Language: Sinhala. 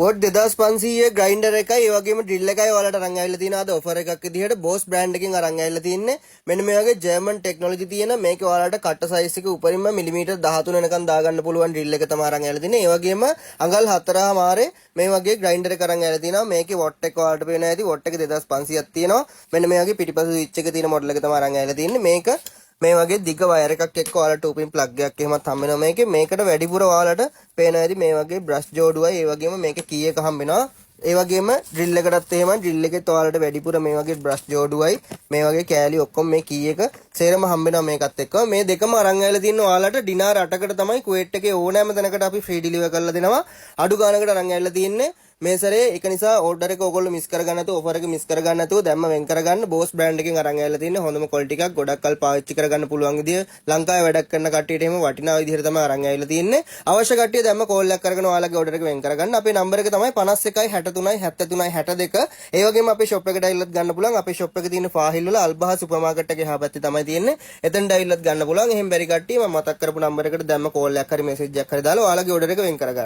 වොට් 2500 ග්‍රයින්ඩර් එකයි ඒ වගේම ඩ්‍රිල් එකයි ඔයාලට අරන් ඇවිල්ලා තියෙනවා. අද ඔෆර් එකක් විදිහට බෝස් බ්‍රෑන්ඩ් එකකින් අරන් ඇවිල්ලා තින්නේ. මෙන්න මේ වගේ ජර්මන් ටෙක්නොලොජි තියෙන මේකේ ඔයාලට කට්ට සයිස් එක උපරිම මිලිමීටර් 13 වෙනකන් දාගන්න පුළුවන් ඩ්‍රිල් එක තමයි අරන් ඇවිල්ලා තින්නේ. ඒ වගේම අඟල් 4මාරේ මේ වගේ ග්‍රයින්ඩර් එක අරන් ඇවිල්ලා තිනවා. මේකේ වොට් එක ඔයාලට පේනවා ඇති. වොට් එක 2500ක් තියෙනවා. මෙන්න මේ වගේ පිටිපස්ස ස්විච් එක තියෙන මොඩල් එක තමයි අරන් ඇවිල්ලා තින්නේ. මේක මේ වගේ දිග වයර් එකක් එක්ක ඔයාලට 2 පින් ප්ලග් එකක් එහෙමත් හම්බ වෙනවා මේකේ. මේකට වැඩිපුර ඔයාලට පේන ඇති මේ වගේ බ්‍රෂ් ජෝඩුවයි ඒ වගේම මේකේ කී එක හම්බ වෙනවා. ඒ වගේම ඩ්‍රිල් එකටත් එහෙම ඩ්‍රිල් එකෙත් ඔයාලට වැඩිපුර මේ වගේ බ්‍රෂ් ජෝඩුවයි මේ වගේ කෑලි ඔක්කොම මේ කී එක සේරම හම්බ වෙනවා මේකත් එක්ක. මේ දෙකම අරන් ඇවිල්ලා තියෙන ඔයාලට ඩිනාර් 8කට තමයි කුවේට් එකේ ඕනෑම තැනකට අපි ෆ්‍රී ඩිලිවර් කරලා දෙනවා. අඩු ගානකට අරන් ඇවිල්ලා තින්නේ. මේ සැරේ ඒක නිසා ඕඩර් එක ඔයගොල්ලෝ මිස් කරගන්න නැතුව ඔෆර් එක මිස් කරගන්න නැතුව දැම්ම වෙන් කරගන්න. බෝස් බ්‍රෑන්ඩ් එකෙන් අරන් ඇවිල්ලා තියෙන හොඳම ක්වොලිටි එකක් ගොඩක් කල් පාවිච්චි කරගන්න පුළුවන් විදිය ලංකාවේ වැඩක් කරන කට්ටියට එහෙම වටිනා විදිහට තමයි අරන් ඇවිල්ලා තියෙන්නේ. අවශ්‍ය කට්ටිය දැම්ම කෝල් එකක් කරගෙන ඔයාලගේ ඕඩර් එක වෙන් කරගන්න. අපේ නම්බර එක තමයි 51 63 73 62. ඒ වගේම අපේ shop එකට ඇවිල්ලත් ගන්න පුළුවන්. අපේ shop එකේ තියෙන ෆාහිල් වල අල්බහා සුපර් මාකට් එකේ එහා පැත්තේ තමයි තියෙන්නේ. එතනට ඇවිල්ලත් ගන්න පුළුවන්. එහෙම බැරි කට්ටිය මම මතක් කරපු නම්බර එකට දැම්ම කෝල් එකක් හරි මෙසේජ් එකක් හරි දාලා ඔයාලගේ ඕඩර් එක වෙන් කරගන්න.